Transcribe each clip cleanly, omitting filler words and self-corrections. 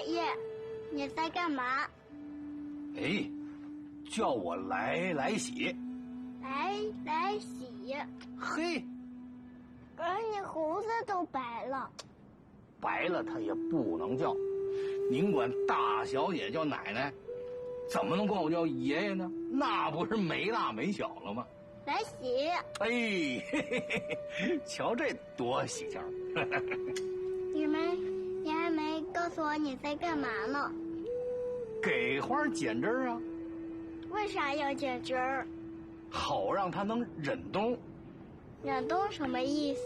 爷爷，你在干嘛？哎，叫我来洗。来洗。嘿，可是你胡子都白了。白了他也不能叫。您管大小姐叫奶奶，怎么能管我叫爷爷呢？那不是没大没小了吗？来洗。哎，嘿嘿嘿，瞧这多喜庆！你还没告诉我你在干嘛呢？给花剪枝儿啊。为啥要剪枝儿？好让它能忍冬。忍冬什么意思？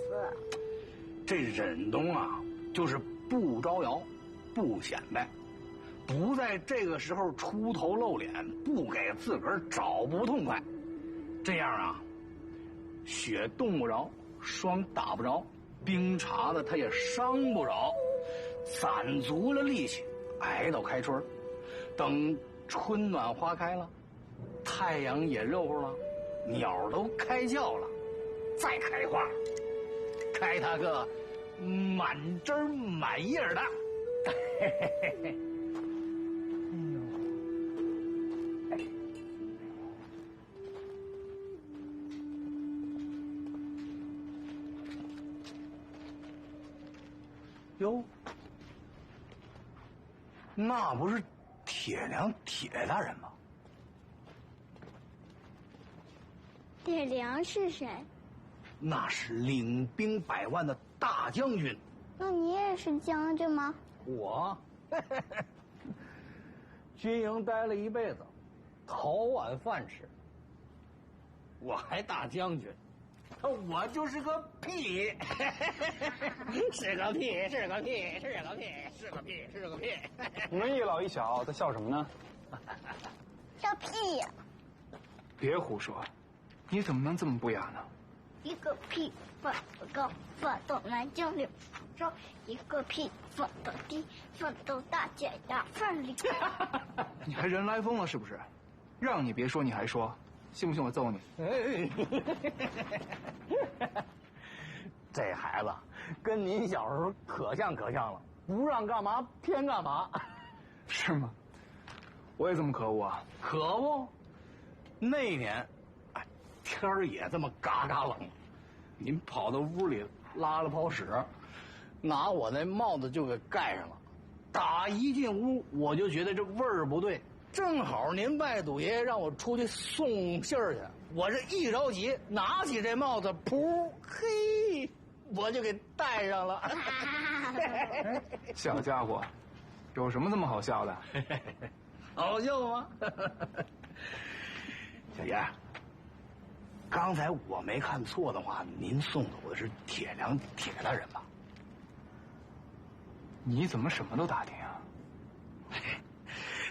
这忍冬啊，就是不招摇，不显摆，不在这个时候出头露脸，不给自个儿找不痛快。这样啊，雪冻不着，霜打不着，冰碴子它也伤不着，攒足了力气，挨到开春。等春暖花开了，太阳也热乎了，鸟都开叫了，再开花，开它个满枝满叶的。嘿嘿嘿嘿。哟，那不是铁良铁大人吗？铁良是谁？那是领兵百万的大将军。那你也是将军吗？我，军营待了一辈子，讨碗饭吃。我还大将军，我就是个屁，是个屁，是个屁，是个屁，是个屁，是个屁。你们一老一小在笑什么呢？笑屁呀！别胡说，你怎么能这么不雅呢？一个屁放得高，放到南京领州；一个屁放到低，放到大姐牙缝里。你还人来疯了是不是？让你别说你还说，信不信我揍你？这孩子跟您小时候可像了，不让干嘛偏干嘛。是吗？我也这么可恶啊？可不，那年，天儿也这么嘎嘎冷，您跑到屋里拉了泡屎，拿我那帽子就给盖上了。打一进屋，我就觉得这味儿不对。正好您外祖爷让我出去送信儿去，我这一着急，拿起这帽子，噗，嘿，我就给戴上了。小家伙，有什么这么好笑的？好笑吗？小爷，刚才我没看错的话，您送走的是铁良铁大人吧？你怎么什么都打听啊？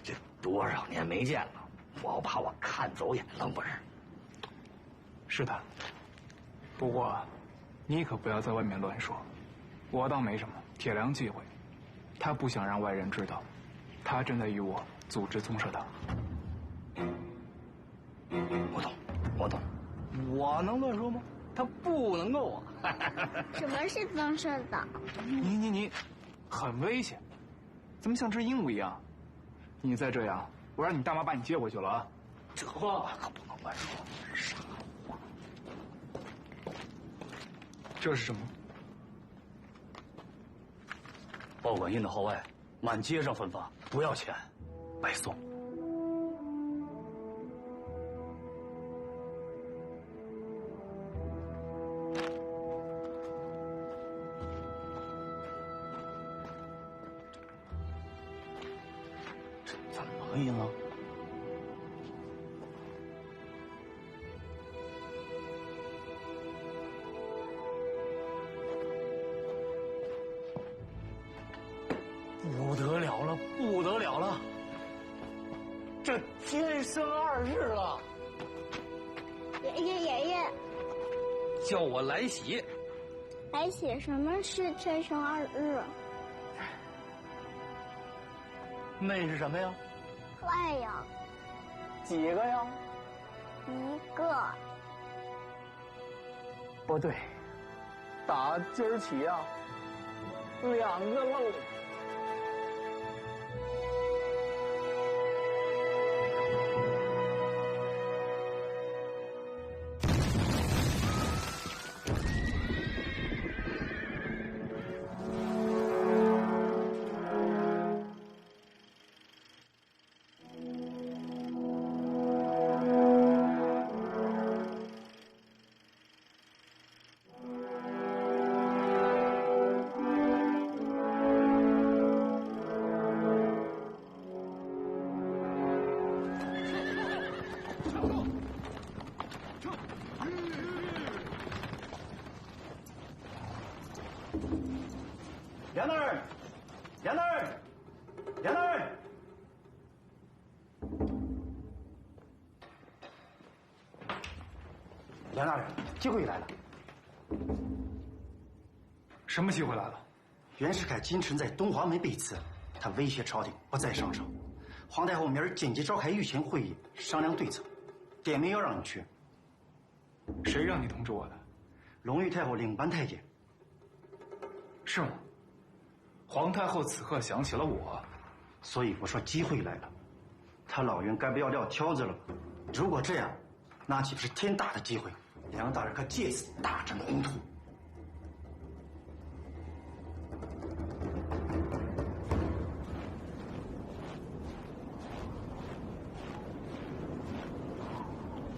这多少年没见了，我怕我看走眼了，不是？是的，不过你可不要在外面乱说。我倒没什么，铁良忌讳，他不想让外人知道，他正在与我组织宗社党。我懂，我能乱说吗？他不能够啊！什么是宗社党？你，很危险，怎么像只鹦鹉一样？你再这样，我让你大妈把你接回去了啊！这话可不能乱说，傻话。这是什么？报馆印的号外，满街上分发，不要钱，白送。这怎么个印啊？不得了了，不得了了！这天生二日了。爷爷，叫我来洗。来洗什么是天生二日？那是什么呀？太阳。几个呀？一个。不对，打今儿起呀，2个喽。梁大人，梁大人，梁大人！梁大人，机会来了。什么机会来了？袁世凯今晨在东华门被刺，他威胁朝廷不再上朝。皇太后明儿紧急召开御前会议，商量对策，点名要让你去。谁让你通知我的？隆裕太后领班太监。是吗？皇太后此刻想起了我，所以我说机会来了。他老袁该不要撂挑子了？如果这样，那岂不是天大的机会？梁大人可借此大展宏图。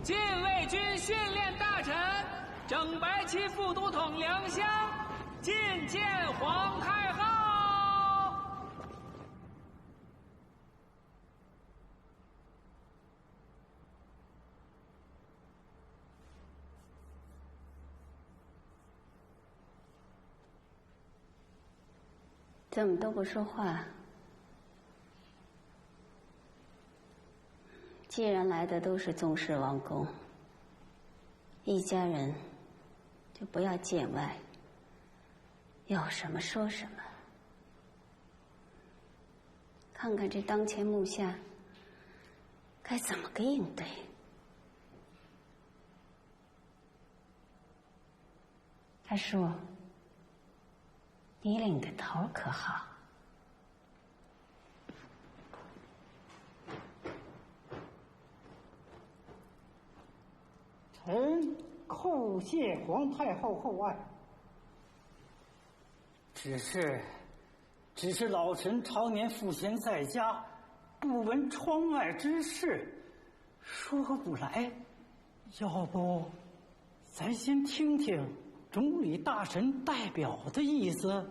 禁卫军训练大臣整白旗副都统梁湘觐见皇太后。怎么都不说话？既然来的都是宗室王公，一家人就不要见外，有什么说什么。看看这当前目下该怎么个应对。大叔，你领的头可好？臣叩谢皇太后厚爱。只是老臣常年赋闲在家，不闻窗外之事，说不来。要不，咱先听听总理大臣代表的意思。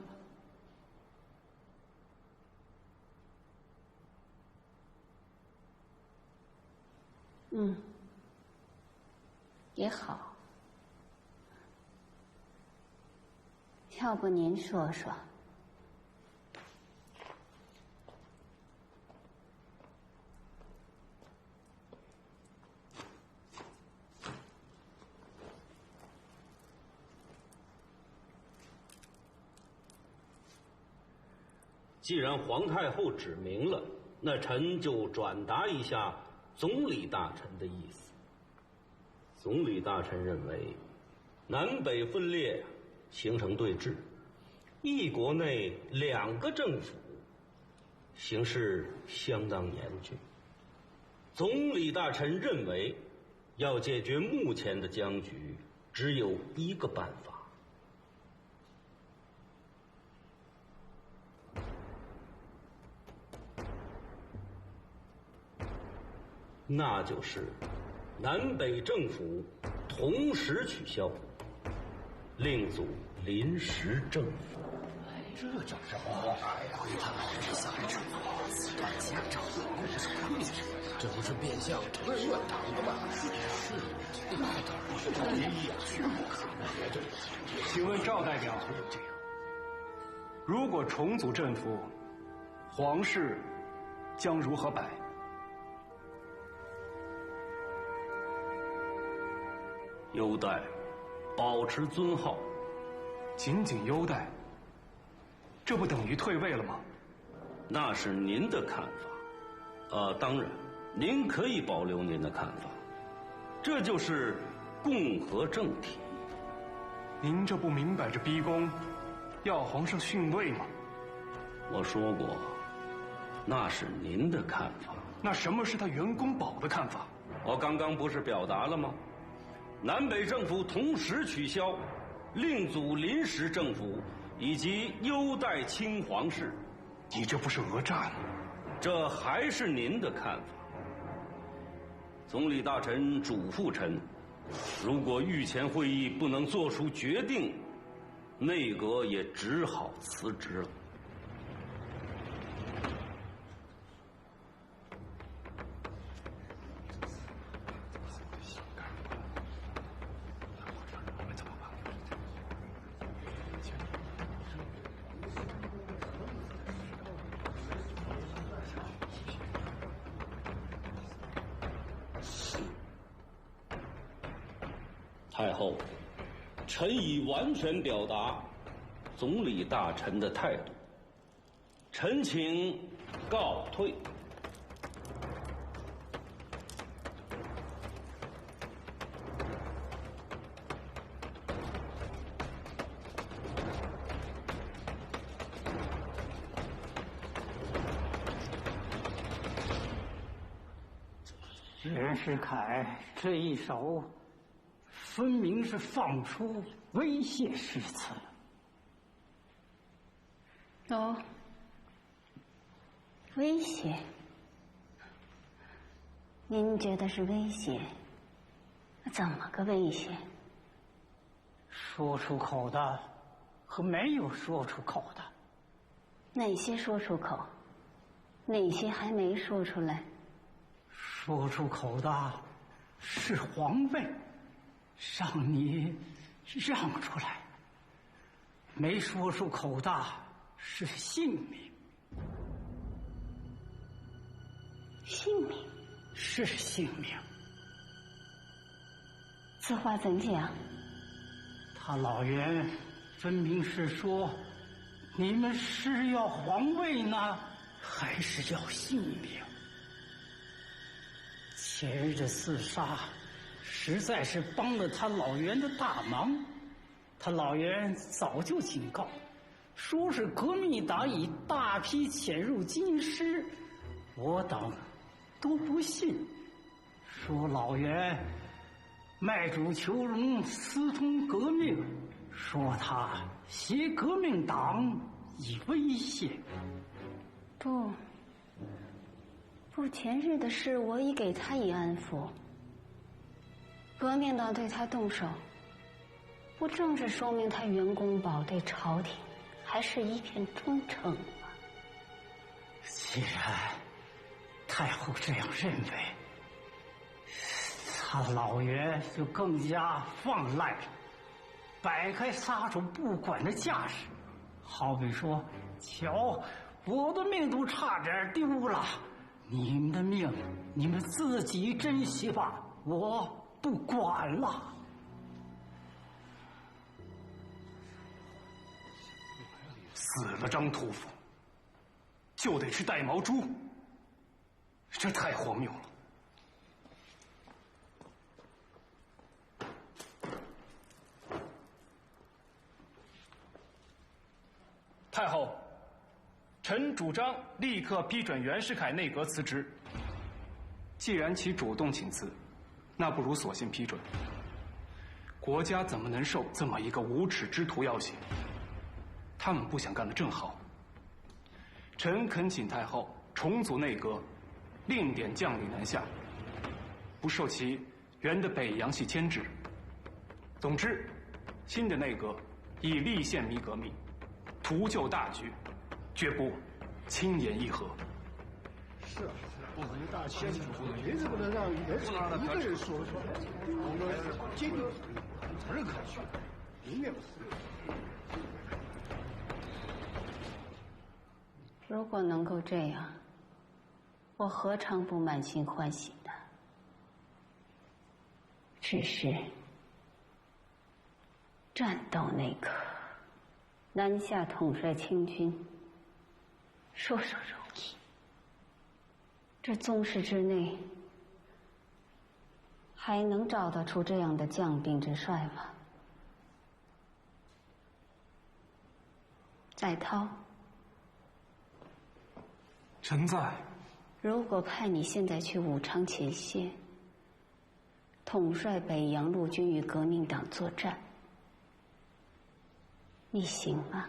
也好。要不您说说？既然皇太后指明了，那臣就转达一下总理大臣的意思。总理大臣认为，南北分裂形成对峙，一国内两个政府，形势相当严峻。总理大臣认为，要解决目前的僵局，只有一个办法。那就是南北政府同时取消，另组临时政府。这叫什么话呀？这不是变相推乱党的吗？是，那当然是同意啊！请问赵代表，如果重组政府，皇室将如何摆？优待，保持尊号。仅仅优待，这不等于退位了吗？那是您的看法。当然，您可以保留您的看法。这就是共和政体。您这不明摆着逼宫，要皇上逊位吗？我说过，那是您的看法。那什么是他袁公保的看法？我刚刚不是表达了吗？南北政府同时取消，另组临时政府，以及优待亲皇室。你这不是讹诈吗？这还是您的看法。总理大臣嘱咐臣，如果御前会议不能做出决定，内阁也只好辞职了。太后，臣已完全表达总理大臣的态度，臣请告退。任世凯这一手，分明是放出威胁誓词。哦，威胁？您觉得是威胁？怎么个威胁？说出口的和没有说出口的。哪些说出口？哪些还没说出来？说出口的是皇位，让你让出来；没说出口的是性命。性命？是性命。此话怎讲？他老袁分明是说，你们是要皇位呢，还是要性命？前日的厮杀，实在是帮了他老袁的大忙。他老袁早就警告，说是革命党已大批潜入京师，我党都不信，说老袁卖主求荣，私通革命，说他挟革命党以威胁。不，前日的事我已给他以安抚。革命党对他动手，不正是说明他袁公宝对朝廷还是一片忠诚吗？既然太后这样认为，他老袁就更加放赖了，摆开撒手不管的架势。好比说，瞧，我的命都差点丢了，你们的命你们自己珍惜吧，我不管了。死了张屠夫，就得吃带毛猪，这太荒谬了。太后，臣主张立刻批准袁世凯内阁辞职。既然其主动请辞，那不如索性批准。国家怎么能受这么一个无耻之徒要挟？他们不想干的正好。臣恳请太后重组内阁，另点将领南下，不受其原的北洋系牵制。总之，新的内阁以立宪弥革命，图救大局，绝不轻言议和。是啊，不能大牵制，也是不能让袁世凯一个人说了算。我们坚定不认可去，永远不是。如果能够这样，我何尝不满心欢喜呢？只是战斗那刻，南下统帅清军，说说容易。这宗室之内，还能找得出这样的将兵之帅吗？载涛，臣在。如果派你现在去武昌前线，统帅北洋陆军与革命党作战，你行吗？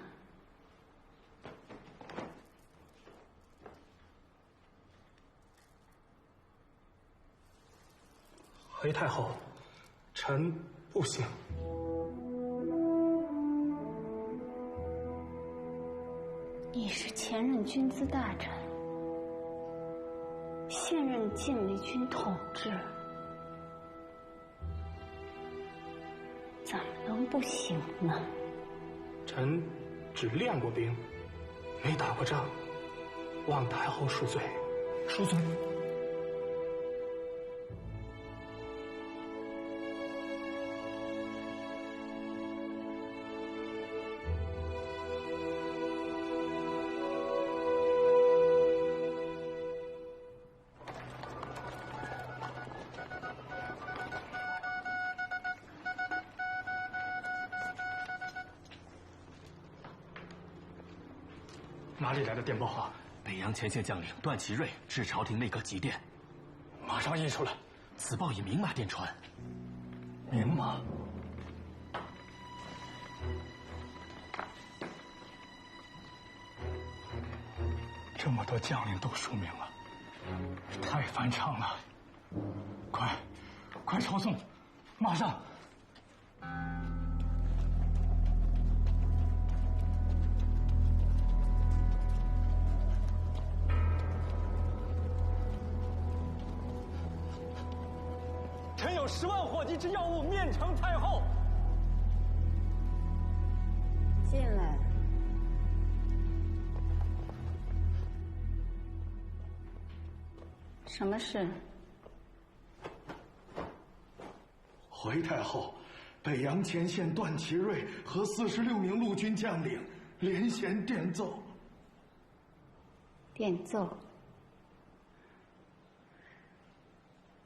回太后，臣不行。你是前任军资大臣，现任禁卫军统治，怎么能不行呢？臣只练过兵，没打过仗，望太后恕罪，恕罪。哪里来的电报啊？北洋前线将领段祺瑞致朝廷内阁急电，马上译出来。此报以明码电传。明码？这么多将领都署名了，太反常了！快抄送，马上！臣有10万火急之要务面呈太后。进来。什么事？回太后，北洋前线段祺瑞和46名陆军将领连衔电奏。电奏？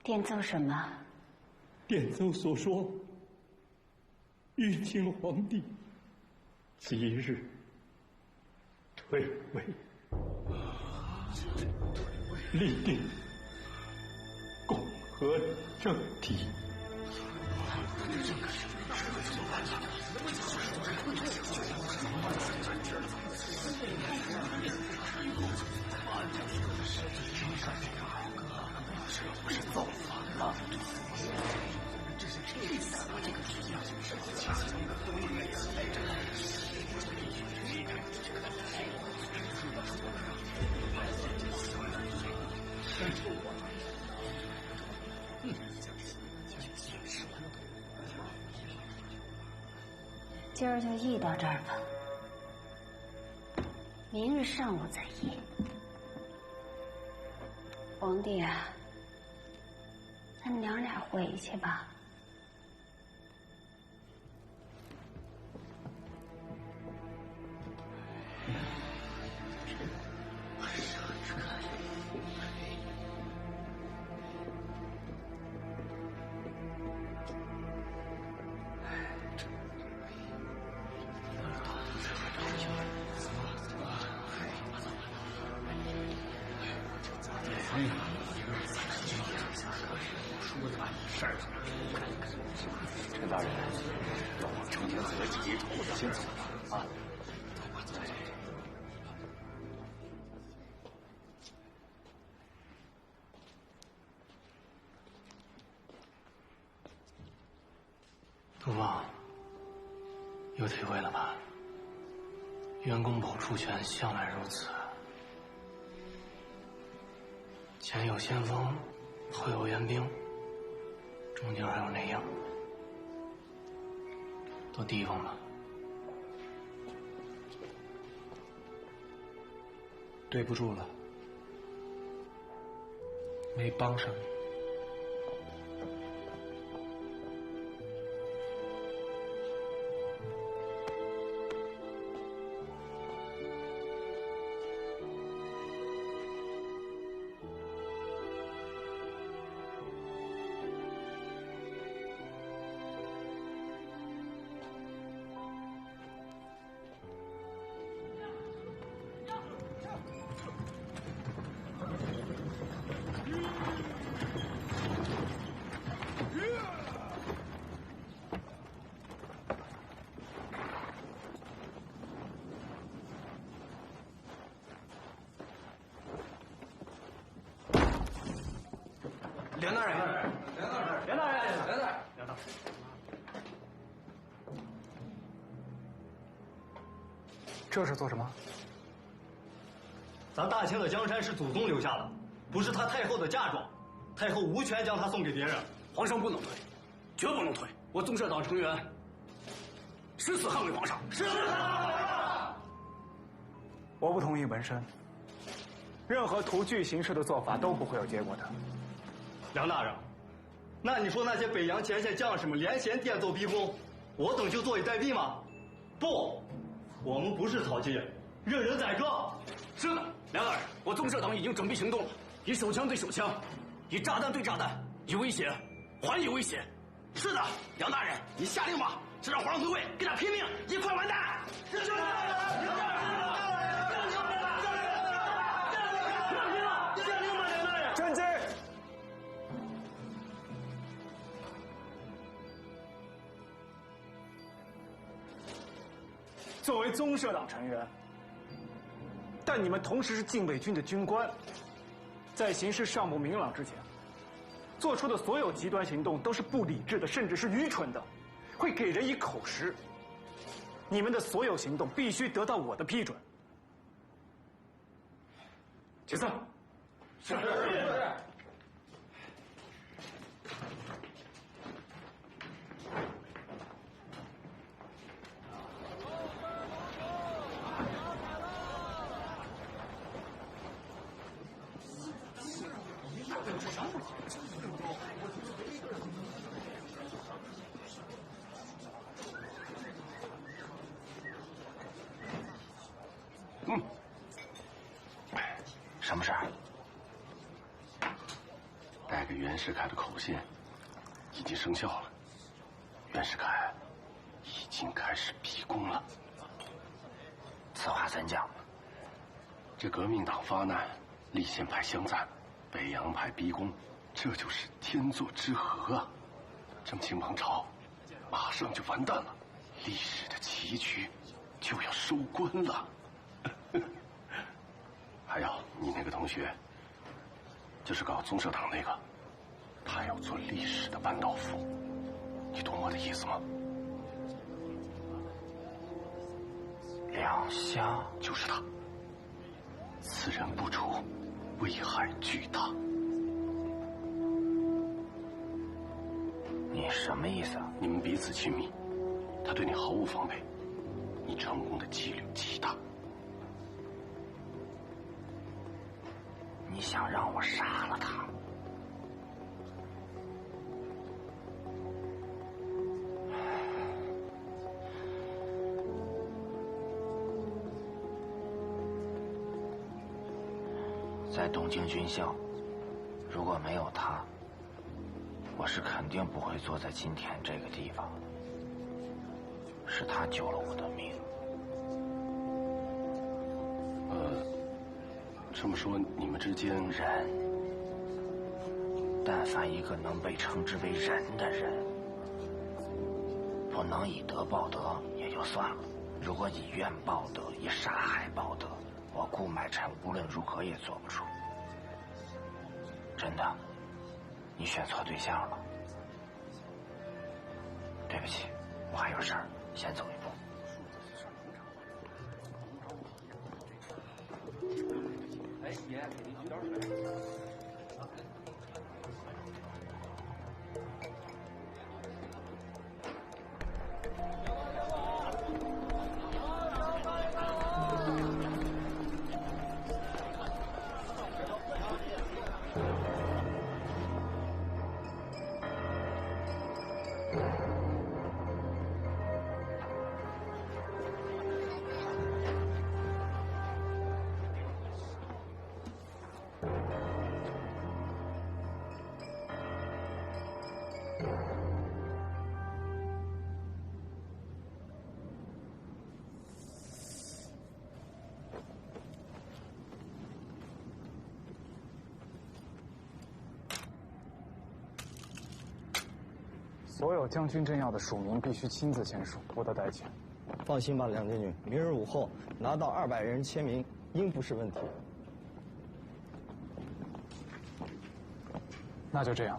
电奏什么？电奏所说，玉清皇帝即日退位，立定共和政体。今儿就议到这儿吧，明日上午再议。皇帝啊，咱娘俩回去吧。陈大人，让我成天和几头的心思啊！东方，有体会了吧？袁公保出权向来如此，前有先锋，后有援兵，中间还有内应，都提防吧。对不住了，没帮上你。梁大人，梁大人，这是做什么？咱大清的江山是祖宗留下的，不是他太后的嫁妆，太后无权将它送给别人。皇上不能退，绝不能退！我宗社党成员誓死捍卫皇上，誓死捍卫皇上！我不同意纹身，任何图具形式的做法都不会有结果的。梁大人，那你说那些北洋前线将士们连衔电奏逼宫，我等就坐以待毙吗？不，我们不是草芥，任人宰割。是的，梁大人，我宗社党已经准备行动了，以手枪对手枪，以炸弹对炸弹，以威胁还以威胁。是的，梁大人，你下令吧，是让皇上退位，跟他拼命，一块完蛋。是的，梁大人。作为宗社党成员，但你们同时是禁卫军的军官，在形势尚不明朗之前，做出的所有极端行动都是不理智的，甚至是愚蠢的，会给人以口实。你们的所有行动必须得到我的批准。解散。是。什么事儿？带给袁世凯的口信已经生效了，袁世凯已经开始逼宫了。此话怎讲？这革命党发难，立宪派相赞，北洋派逼宫，这就是天作之合啊！正清王朝马上就完蛋了，历史的棋局就要收官了。还有你那个同学，就是搞宗社党那个，他要做历史的扳道夫，你懂我的意思吗？两相就是他，此人不除，危害巨大。你什么意思啊？你们彼此亲密，他对你毫无防备，你成功的几率极大。你想让我杀了他？在东京军校，如果没有他，我是肯定不会坐在今天这个地方的。是他救了我的命。这么说，你们之间人，但凡一个能被称之为人的人，不能以德报德也就算了，如果以怨报德，以杀害报德，我顾买臣无论如何也做不出。真的，你选错对象了。对不起，我还有事儿，先走一步。哎，爷，给您举点水。所有将军政要的署名必须亲自签署，不得代签。放心吧，梁监军，明日午后拿到200人签名，应不是问题。那就这样。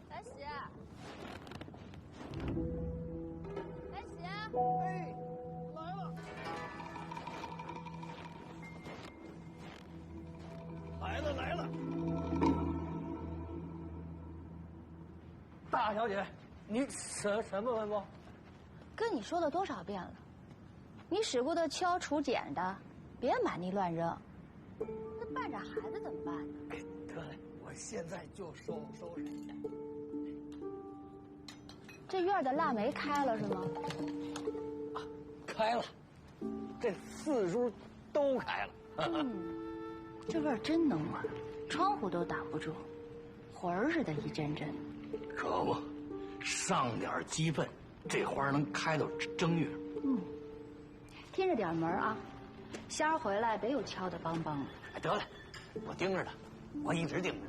来喜，来喜，哎，来了，来了来了！大小姐，你什么吩咐？跟你说了多少遍了，你使过的锹、锄、剪的，别满地乱扔。那伴着孩子怎么办呢？得嘞，我我现在就收拾。这院的腊梅开了是吗？开了，这4株都开了。这味儿真浓啊，窗户都挡不住，魂儿似的一阵阵。可不，上点鸡粪，这花能开到正月。听着点门啊，仙儿回来别有敲的梆梆的。哎，得了，我盯着呢，我一直盯着呢。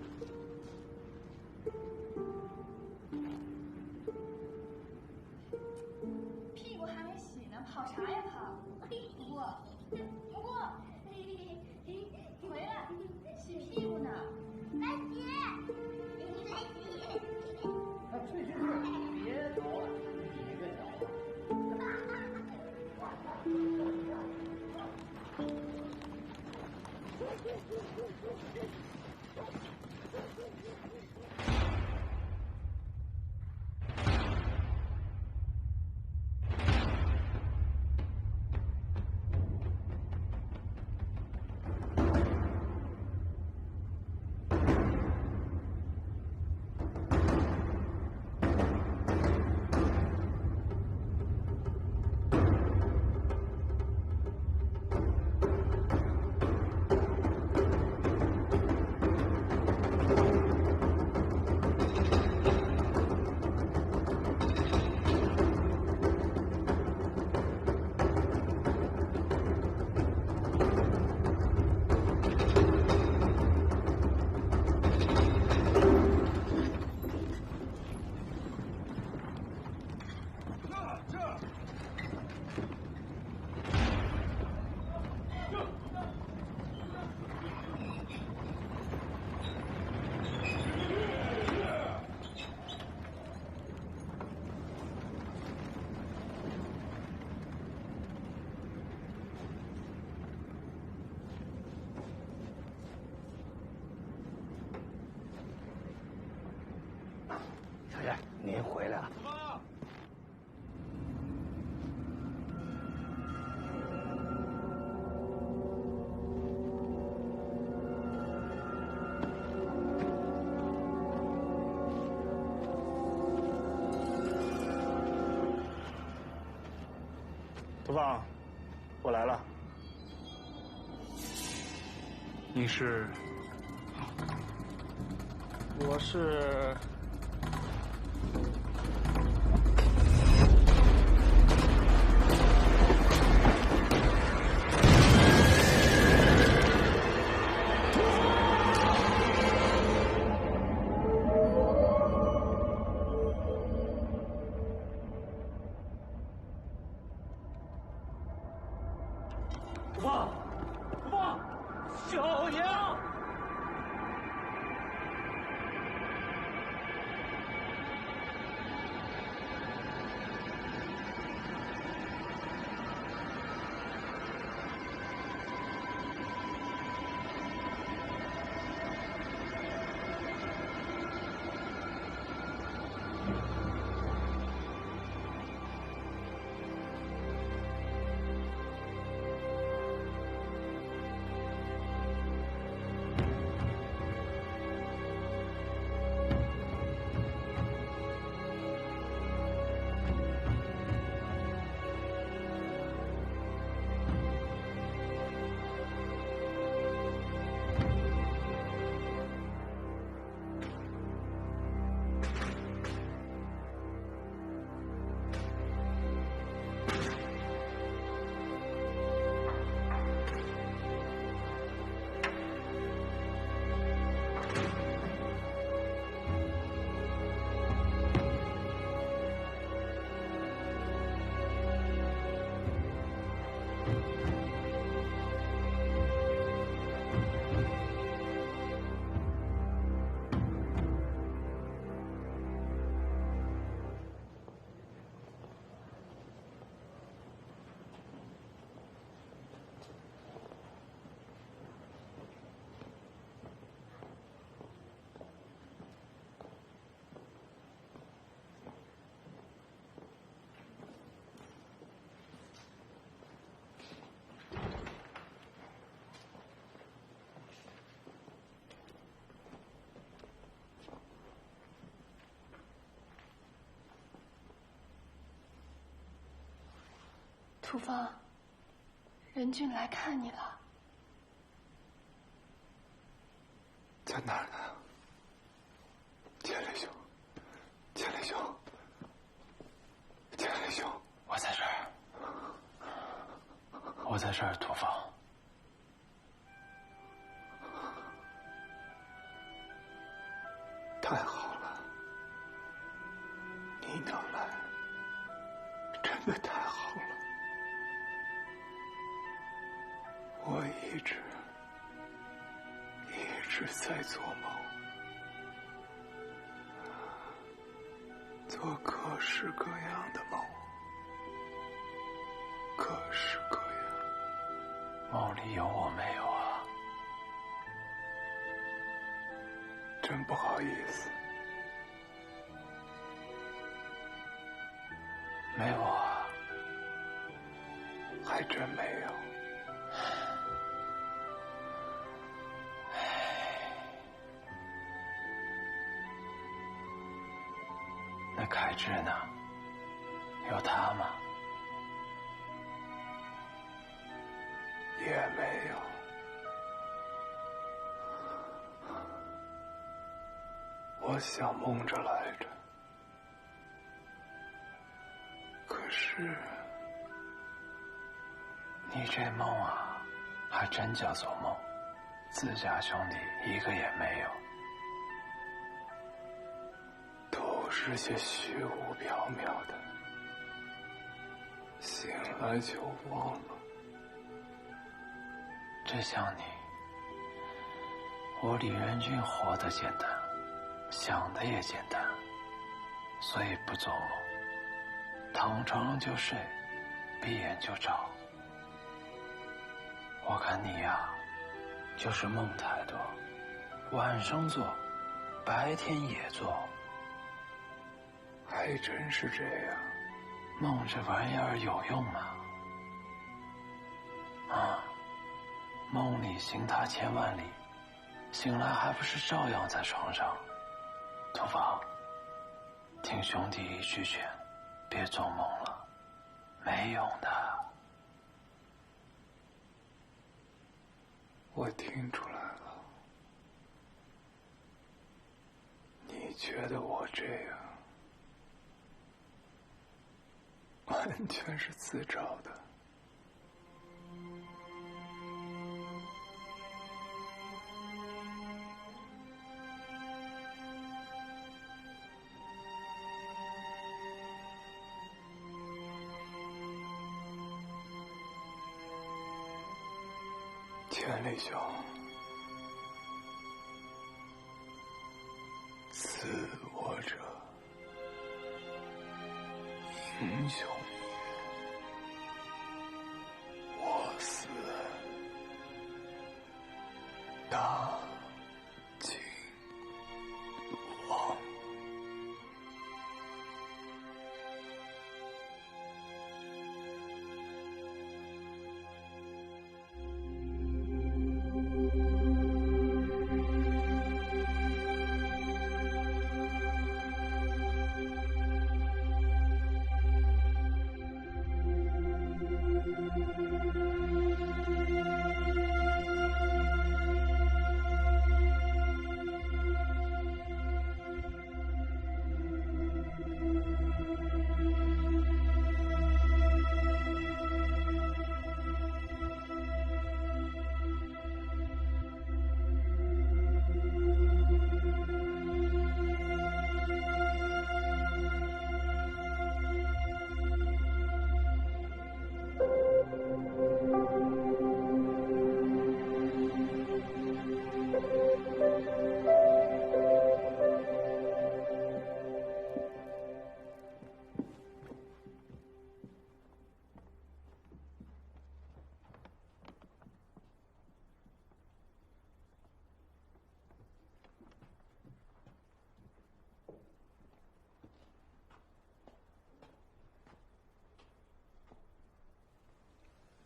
屁股还没洗呢，跑啥呀跑？不过，回来洗屁股呢。来洗，来洗。别走了，你个脚。小燕，您回来了。土方，我来了。你是？我是。小娘。土方，任君来看你了。在哪儿呢？千里兄，千里兄，千里兄，我在这儿，我在这儿，土方。太好了，你能来，真的太好了。我一直在做梦，做各式各样的梦，各式各样。梦里有我没有啊？真不好意思，没我啊？还真没有。那凯志呢？有他吗？也没有。我想蒙着来着，可是你这梦啊，还真叫做梦，自家兄弟一个也没有。都是些虚无缥缈的，醒来就忘了。这像你，我李元君活得简单，想的也简单，所以不做梦，躺床上就睡，闭眼就着。我看你呀，就是梦太多，晚上做，白天也做。还真是这样。梦这玩意儿有用吗？啊，梦里行他千万里，醒来还不是照样在床上？土方，听兄弟一句劝，别做梦了，没用的。我听出来了，你觉得我这样完全是自找的。千里兄，自我者英雄也，我死大秦王。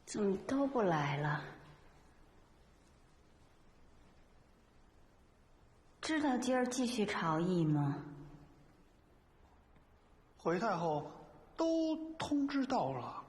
怎么都不来了？知道今儿继续朝议吗？回太后都通知到了。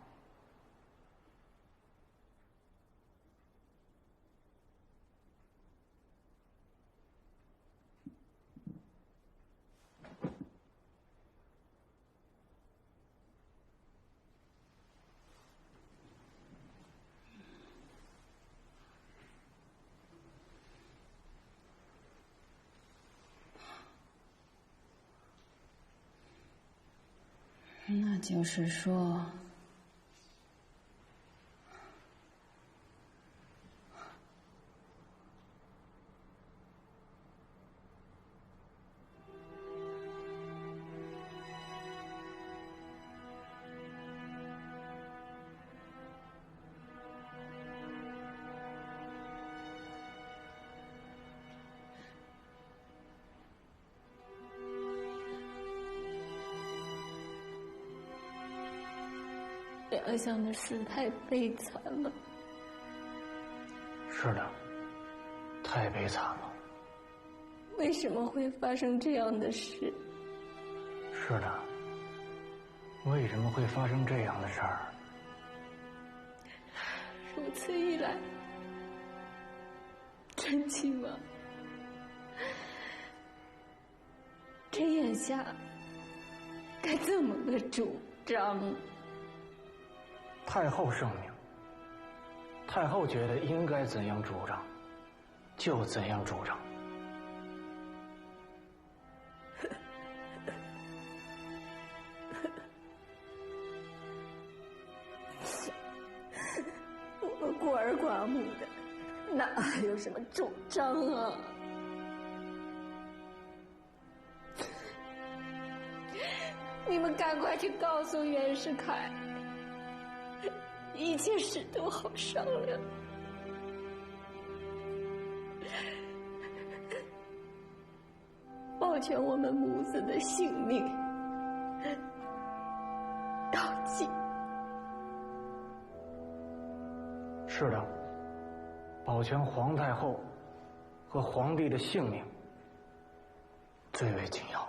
那就是说，梁香的事太悲惨了。是的，太悲惨了。为什么会发生这样的事？是的，为什么会发生这样的事儿？如此一来，真亲王，这眼下该怎么个主张？太后圣明，太后觉得应该怎样主张，就怎样主张。我们孤儿寡母的，哪还有什么主张啊？你们赶快去告诉袁世凯，一切事都好商量。保全我们母子的性命，到尽。是的，保全皇太后和皇帝的性命最为紧要。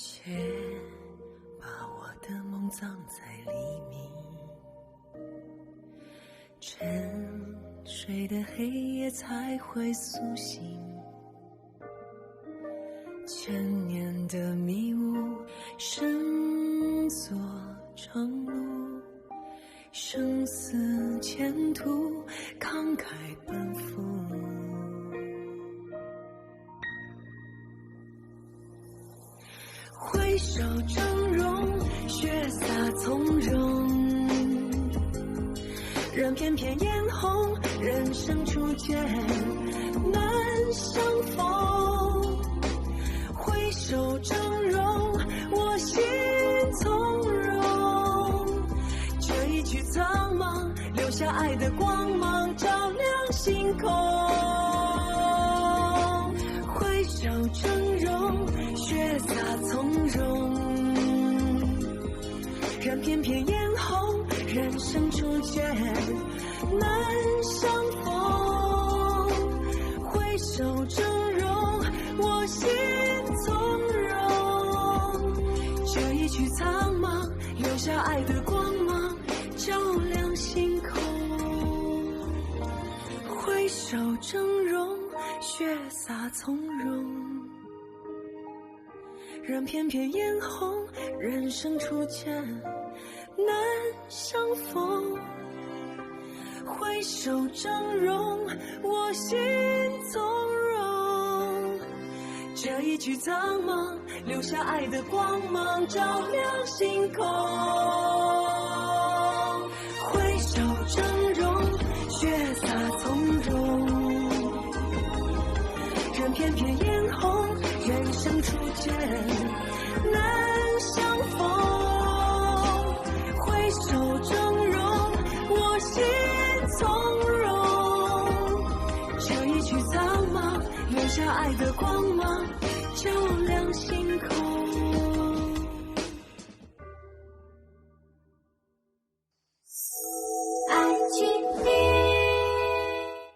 却把我的梦葬在黎明，沉睡的黑夜才会苏醒，千年的迷雾深锁长路，生死前途慷慨奔赴，挥手峥嵘，血洒从容，任翩翩嫣红，人生初见难相逢。挥手峥嵘，我心从容，这一曲苍茫，留下爱的光芒，照亮星空。挥手峥嵘，血洒从容，任翩翩嫣红，人生初见难相逢。挥手峥嵘，我心从容，这一曲苍茫，留下爱的光芒，照亮星空。挥手峥嵘，血洒从容，任翩翩嫣红，人生初见难相逢。挥手峥嵘，我心从容，这一曲苍茫，留下爱的光芒，照亮星空。挥手峥嵘，血洒从容。任片片嫣红，人生初见难相逢。挥手峥嵘，我心从容。这一曲苍茫，留下爱的光芒，照亮星空。